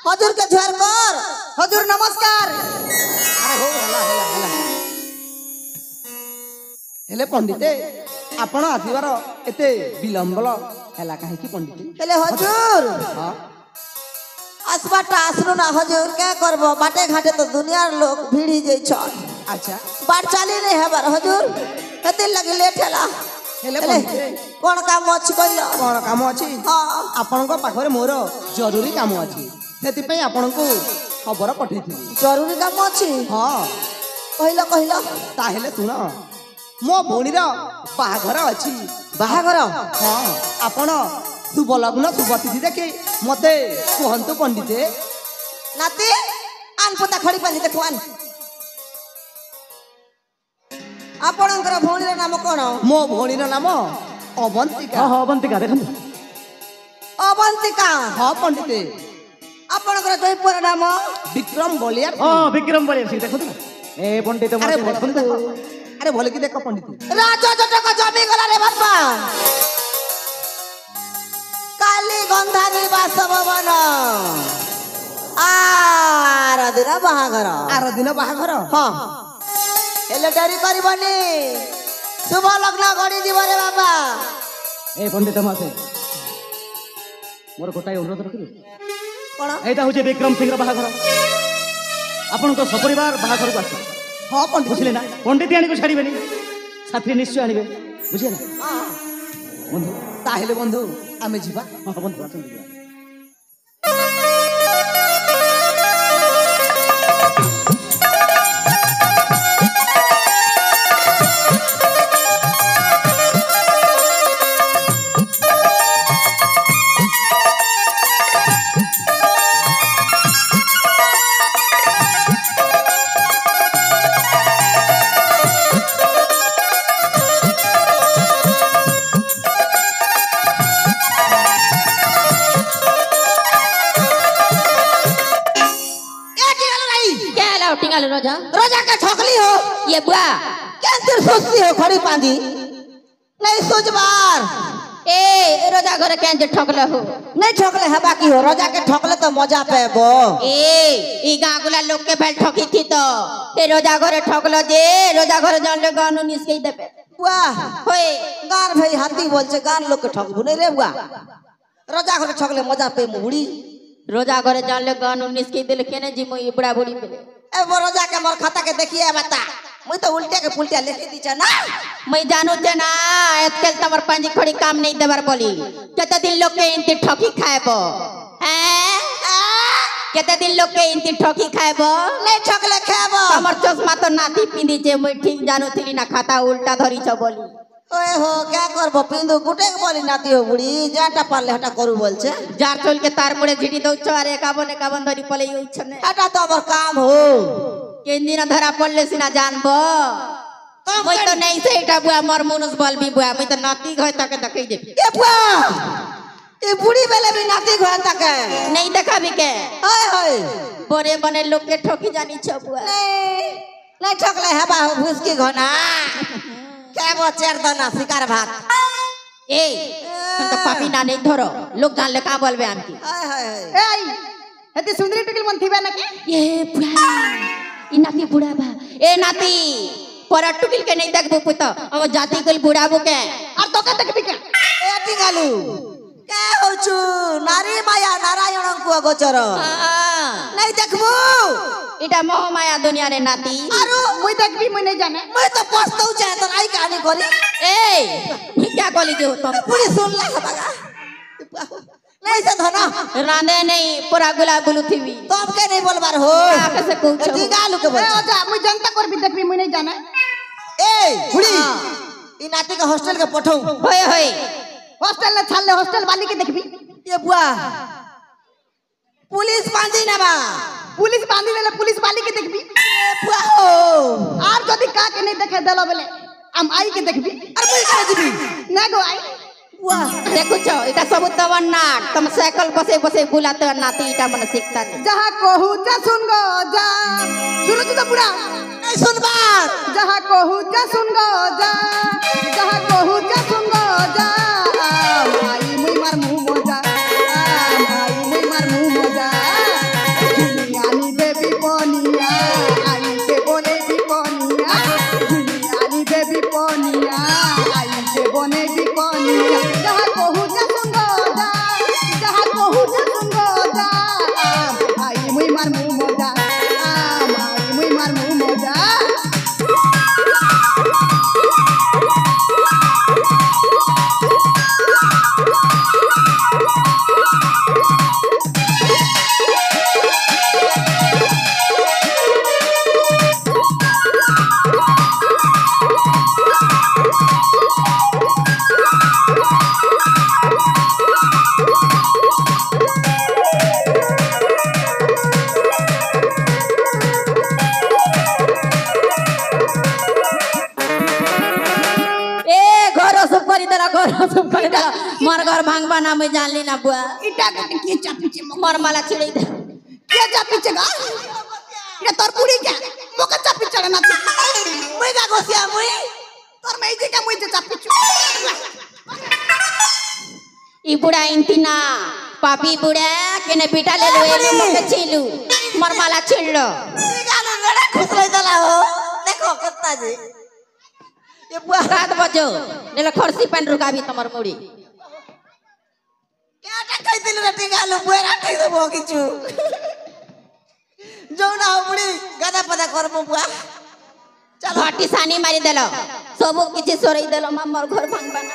हजूर के झुआर कर हजूर नमस्कार। अरे हो हला हेले पंडिते आपण आथिबार एते विलंबल हला काहे की पंडिते हेले हजूर हां आसबाटा आसनु ना हजूर क्या करबो बाटे घाटे तो दुनियार लोग भीड़ी जई छ। अच्छा बाट चाली नहीं हेबार हजूर कते लगे लेट हला हेले पंडिते कोन काम अछि कहिलो कोन काम अछि हां आपण को पाखरे मोर जरूरी काम अछि सेति पई आपण को खबर पठेथि जरूरी काम अछि हां कहिलो कहिलो ताहेले सुन मो भोणीर बाहाघर अछि बाहाघर हां आपण शुभ लग्न शुभ तिथि देखि मते कहंतु पंडिते नाती आन पुता खड़ी पानी देखवान आपणकर भौणीर नाम कोन मो भोणीर नाम अवंतिका हाँ हाँ अवंतिका देखो अवंतिका हां पंडिते आपणकर जयपुर नाम विक्रम बलिया हाँ विक्रम बड़े सिंह देखो ए पंडित अरे मत भले देखो अरे भले की देखो पंडित राजा जटक जमी गला रे बापा काली गंधारी बासभवन आर दिन बाहाघर आर दिन बाहाघर हाँ हेले डरी करबनी शुभ लग्न गड़ी जीव रे बाबा। ए पंडित मासे मोर गोटाए अनुरोध रखिबे कोन एटा होचे विक्रम सिंह बाहाघर आपन को सपरिवार बाहाघर को आसे हां पंडित बुझले ना पंडित आनी को छाड़ीबेनी साथी निश्चय आनिबे बुझिए ना हां बंधु ताहेले बंधु आमे जीवा हाँ बंधु आसन दिया रोजा रोजा के ठोकली हो ये बुआ कैंसर सोचती हो खड़ी पांदी नहीं सोचबार ए रोजा घर कैंसर ठोकले हो नहीं ठोकले है बाकी हो रोजा के ठोकले तो मजा पेबो ई गागुला लोग के बैल ठोकी थी तो ए रोजा घर ठोकलो जे रोजा घर जान ले गानु निसके देबे बुआ होए गान भाई हाथी बोल छे गान लोग के ठोकबो नहीं रे बुआ रोजा घर ठोकले मजा पे मुड़ी रोजा घर जान ले गानु निसके देले केने जी मोई बड़ा बड़ी मिले ए वो रोजा के मोर खाता के देखिए बता मैं तो उल्टे के पुल्टे लेके दी ना मैं जानू जे ना आजकल तमर पंजी खड़ी काम नहीं देबर बोली केते दिन लोग के इंती ठोकी खाएबो हैं केते दिन लोग के इंती ठोकी खाएबो नहीं ठोकले खाएबो हमर चश्मा तो नाती पिंदी जे मैं ठीक जानू थी ना खाता उल्टा धरी छ बोली ओए हो क्या करबो पिंदु गुटे के बोली नाती हो बुड़ी जाटा पाले हटा करू बोल छे जार चोल के तार मुड़े झिटी दो चार एकावन धरी पले यू छने हटा तो अब काम हो केन दिन धरा पड़ले सिना जानबो मैं तो नहीं से एटा बुआ मोर मुनुस बल भी बुआ मैं तो नाती घय तक देखै जे ए बुआ ए बुड़ी बेले भी नाती घोया तक नहीं देखा भी के ओए होए बड़े बने लोग के ठोकी जानी छ बुआ नहीं ठोकले है बा भूसकी घना क्या वो चेर दना शिकार भात ए हम तो पापी ना नहीं धरो लोग जान ले का बोलबे आम की हाय हाय ए आई हती सुंदरी टुकिल मन थिबे ना के ये बुआ ई नाती बुढ़ा बा ए नाती पर टुकिल के नहीं देखबो पुत हम जाति कुल बुढ़ाबो के और तो के देखबी के ए टिंगालू क्या होचु नारी माया नारायण को गोचर नहीं देखबो इटा मोह माया दुनिया रे नाती आरो मुई देखबी मुई नहीं जाने मैं तो पछताऊ चाहे तो आई कहानी करी ए क्या कॉली जो तुम पूरी सुन ला बगा नहीं से धना रांदे नहीं पूरा गुला गुलू थीवी तो अब के नहीं बोलबार हो कैसे कहू टिंगालू के ए बोल ओजा मुई जनता कर भी देखबी मुई नहीं जाने ए बुड़ी ई नाती के हॉस्टल के पठाऊ होए होए हॉस्टल ने छाल ले हॉस्टल वाली के देखबी ये बुआ पुलिस बांधी ना बा पुलिस बांधी ले पुलिस वाली के देखबी ए बुआ हो और जदी का के नहीं देखे देलो बेले हम आई के देखबी अरे मुई करे दिबी ना गो आई बुआ देखो छो इटा सब तवन नाट तुम साइकिल बसे बसे बुलाते नाती इटा मन सीखता नहीं जहां कहू जा सुन गो जा सुनो तो बुढ़ा नहीं सुन बात जहां कहू जा सुन गो जा जहां कहू जा सुन गो जा आई मुई मार मुंह मोजा आई मुई मार मुंह मोजा जहाँ कहू जा सुन जा जहाँ कहू जा सुन जा आई मुई मार मुँह मोजा आई मुई मार मुँह मोजा मोर घर भांगबा ना मैं जान ली ना बुआ इटा के चापी चे मोर माला छिड़ी दे के चापी चे गा ये तोर पूरी क्या मोका चापी चढ़ना तू मुई का गोसिया मुई तोर मैं जे का मुई जे चापी चे ई बुढ़ा इंतिना पापी बुढ़ा केने बेटा ले लो ए मोके छीलू मोर माला छिड़ लो गाना बड़ा खुश रही दला हो देखो कितना जी ये बुआ 7 बजो नेला खरसी पेन रुका भी तमर मुड़ी क्या कह दिल रे टिंगालू बुएरा कह देबो किछु जो ना बुड़ी गादा पदा करबो बुआ चल हटी सानी मारी देलो सब किछि सोरई देलो मोर घर भांगबा ना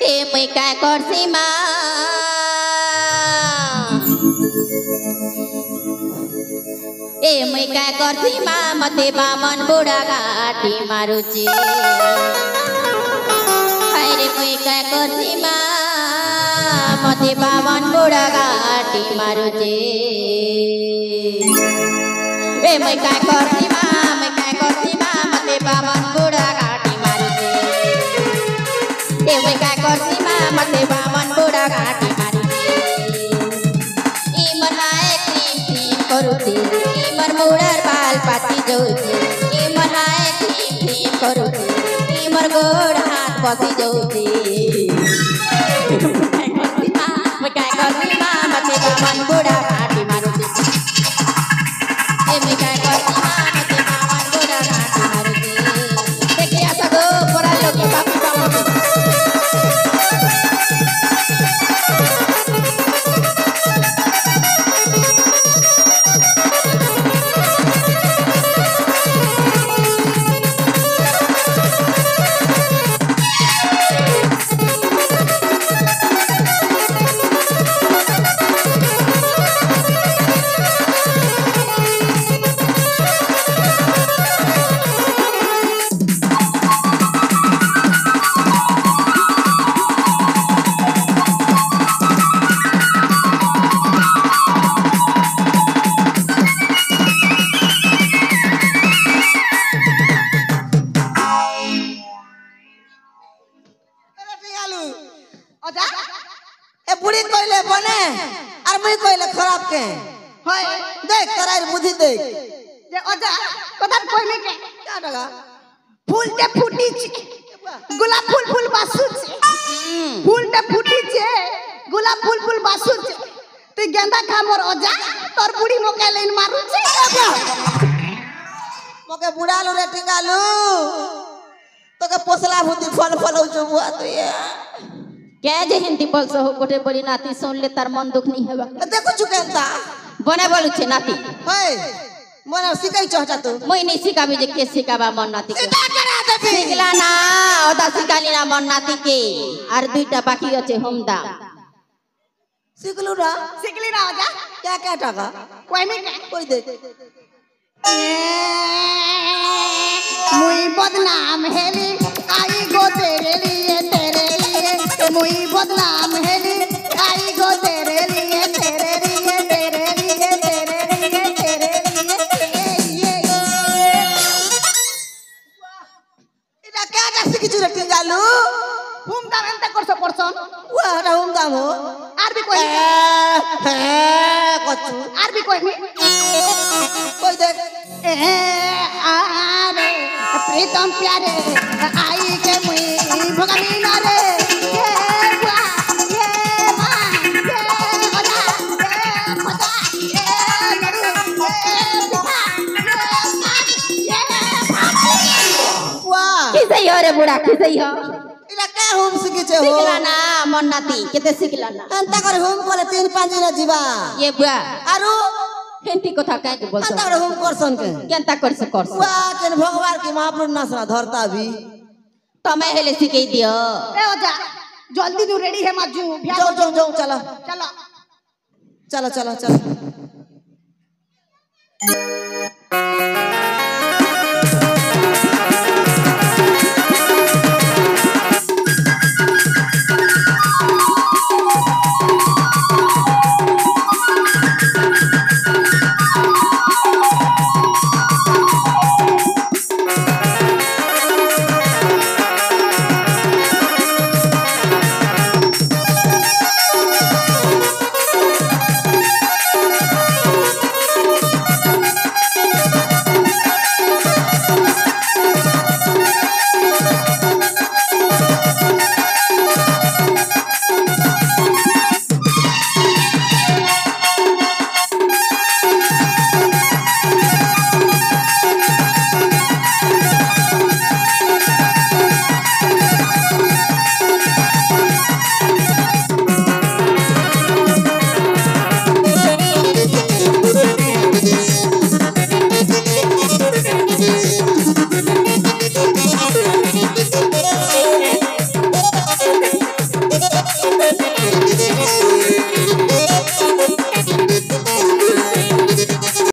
ए मैं का करसी मा ए मैं का करसी मा मते बामन बुढ़ा घाटी मारुची हाय रे मैं का करसी मा मते बामन बुढ़ा घाटी मारुची ए मैं का करसी मा मते बामन बुढ़ा घाटी मारुची ए मैं का करसी मा मते बामन बुढ़ा घाटी मारुची ई मनाए क्रीम करूती मुड़र बाल पाती जोती ई मनाए क्रीम करूती ई मर गोड़ हाथ पसी जोती मैं काय करती मां मते बामन बुढ़ा घाटी मारुती ए मैं काय करती मां मते बामन बुढ़ा घाटी मारुती देखिया सगो परा लोके बापी बामन अजा ए बुढ़ी कइले बने और मैं कइले खराब के होय देख तोरा बुद्धि देख जे अजा कदर कोई में के क्या डगा फूल ते फूटी छे गुलाब फूल फूल बासु छे फूल ते फूटी छे गुलाब फूल फूल बासु छे ते गेंदा खा मोर अजा तोर बुढ़ी मोके लेन मारू छे मोके बुढ़ालू रे टिंगालू तोके पोसला भूति फल फलौ जो बुआ तो ये क्या जे हिंदी बोल सो गोटे बड़ी नाती सुन ले तार मन दुख नहीं हेबा देखो चुकेंता बने बोलु छे नाती होय मोना सिकाई चाहता तू मुई नहीं सिखाबी जे के सिखाबा मन नाती के सीधा करा देबी सिखला ना ओदा सिखाली ना मन नाती के और दुईटा बाकी আছে होमदा सिखलू ना सिकली ना अजा क्या क्या टका कोई में के कोई दे मुई बदनाम हेली आई गो तेरे लिए मुई बदनाम हेली आई गो तेरे लिए तेरे लिए तेरे लिए तेरे लिए तेरे लिए इटा क्या क्या सिखिछु रे टिंगालू हुम दाम एंता करसो परसन वाह राउम दाम हो आर भी कोई कछु आर भी कोई कोई देख आरे प्रीतम प्यारे आई के मुई भगनी ना रे ये बुआ ये मां ये ओदा ये पता ये नरू ये पिता रे बुढ़ा खिसई हो इला का होम सिकिचे हो सिखला ना मन नाती केते सिखला ना एंता करे होम करे 3-5 दिन जीवा ये बुआ आरो हेंती कथा काहे के बोलছ एंता करे होम करसन के केनता करस वा केन भगवान के महाप्रभु नासना धरता भी तमे हेले सिखई दियो ए ओजा जल्दी तू रेडी है माजू जाओ जाओ जाओ चलो चलो चलो चलो चलो Thank you.